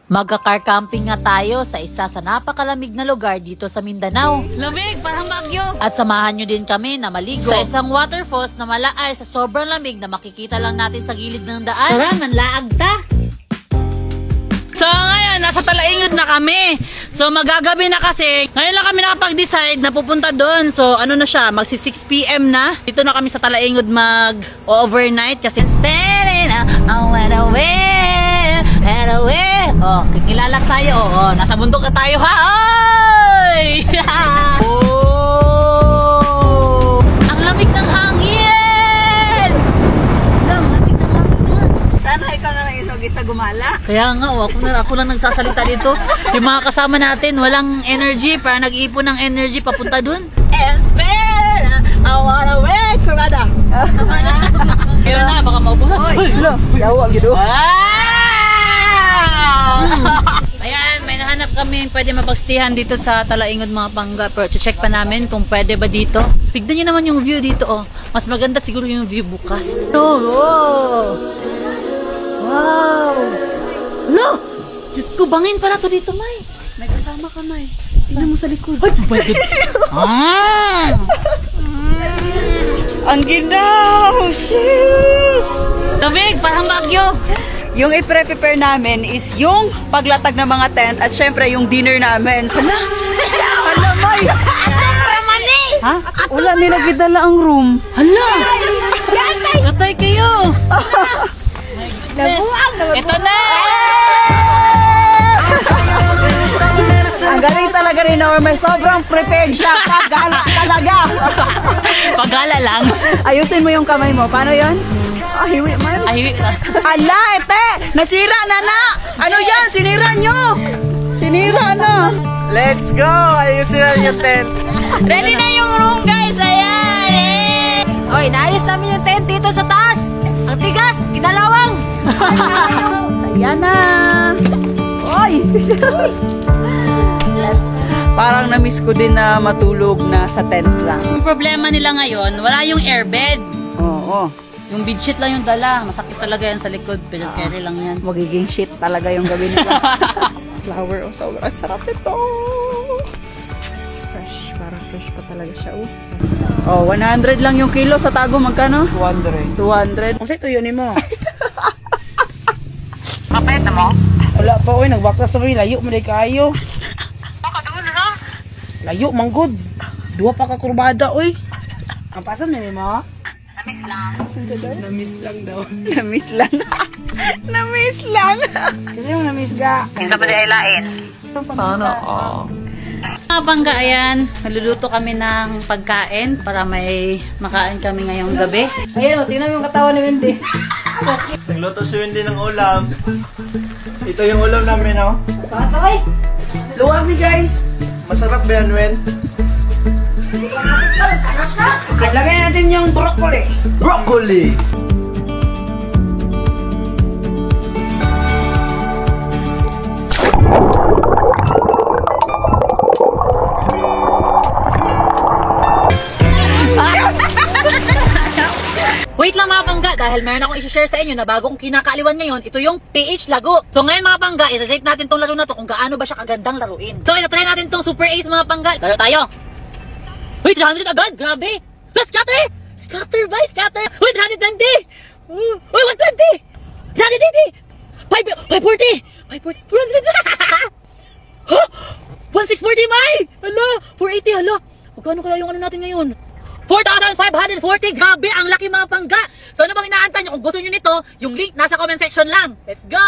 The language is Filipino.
Magka-car camping nga tayo sa isa sa napakalamig na lugar dito sa Mindanao. Lamig, parang bagyo. At samahan nyo din kami na maligo sa isang waterfalls na malaay sa sobrang lamig na makikita lang natin sa gilid ng daan. Tara, manlaag ta. So ngayon, nasa Talaingod na kami. So magagabi na kasi. Ngayon lang kami nakapag-decide na pupunta doon. So ano na siya, magsi 6 PM na. Dito na kami sa Talaingod mag-overnight kasi spending I went away, head away. Oh, kikilala tayo. Oh, nasa bundok na tayo ha. Oy! Oh! Ang lamig ng hangin! Ang lamig ng hangin. Sana ikaw na lang isa gumala. Kaya nga, oh, ako lang nagsasalita dito. Yung mga kasama natin, walang energy. Para nag-iipon ng energy papunta dun. Espera, I wanna wake Kurada. Kaya na, baka maubuhan. Uy, yawa gido. Ayan, may nahanap kami. Pwede mapagstihan dito sa Talaingod mga pangga. Pero check pa namin kung pwede ba dito. Tignan nyo naman yung view dito. Oh. Mas maganda siguro yung view bukas. Oh. Wow! No! Diyos ko, bangin pala to dito, May. May kasama ka, May. Tingnan mo sa likod. Ay, pwede. Ang ginaw! Sheesh! Lamig, parang bagyo. Yung i-prepare namin is yung paglatag ng mga tent at syempre yung dinner namin. Hala! Hala, May! Ha? Wala nila gidala ang room. Hala! Gatay kayo! Ito na! Ang galing talaga rin na may sobrang prepared siya. Pagala talaga. Pagala lang. Ayusin mo yung kamay mo. Paano yun? Ahiwi man. Ahiwi ka. Ala, ete! Nasira na na! Ano yan? Sinira nyo! Sinira na! Let's go! Ayusin na yung tent. Ready na yung room, guys! Ayan! Hoy, naayos namin yung tent dito sa taas! Ang tigas! Kinalawang! Ayan na! Oy! Parang na-miss ko din na matulog na sa tent lang. Yung problema nila ngayon, wala yung airbed. Oo. Yung bedsheet lang yung dala. Masakit talaga yan sa likod. Pero carry lang yan. Magiging shit talaga yung gabi nila. Flower, oh, sobrang sarap ito. Fresh, parang fresh pa talaga siya. Oh, 100 lang yung kilo sa tago. Magkano? 200. 200. Kasi ito yun mo. Mapayat na mo? Wala pa, oy. Nagbaktas sa layo mo na kayo. Layo, manggod. Dua pa ka kurbada, oy. Ang pasan mo mo? Namiss lang daw. Namiss lang. Namiss lang. Kasi yung namiss ka. Hindi pa din ailain. Sana, oh. Mga bangga, ayan. Naluluto kami ng pagkain para may makain kami ngayong gabi. Ayan o, tingnan mo yung katawan ni Wendy. Nagluto si Wendy ng ulam. Ito yung ulam namin, oh. Pasaway. Luwag ni guys. Masarap ba yan, Wen? Lagay natin yung broccoli. Broccoli! Wait lang mga pangga, dahil meron akong i-share sa inyo na bagong kinakaaliwan ngayon, ito yung PH Lago. So ngayon mga pangga, i-rate natin tong laro na to kung gaano ba siya kagandang laruin. So ito, try natin tong Super Ace mga pangga. Laro tayo. Wait, 300 agad, grabe. Plus scatter! Scatter ba? Scatter! Wait, 120! Wait, 120! 180! 540! 540! 400! Huh? 1640, May! Hala! 480, hala! Magkano kaya yung ano natin ngayon? 4,540! Grabe! Ang laki mga pangga! So ano bang inaantay nyo? Kung gusto nyo nito, yung link nasa comment section lang. Let's go!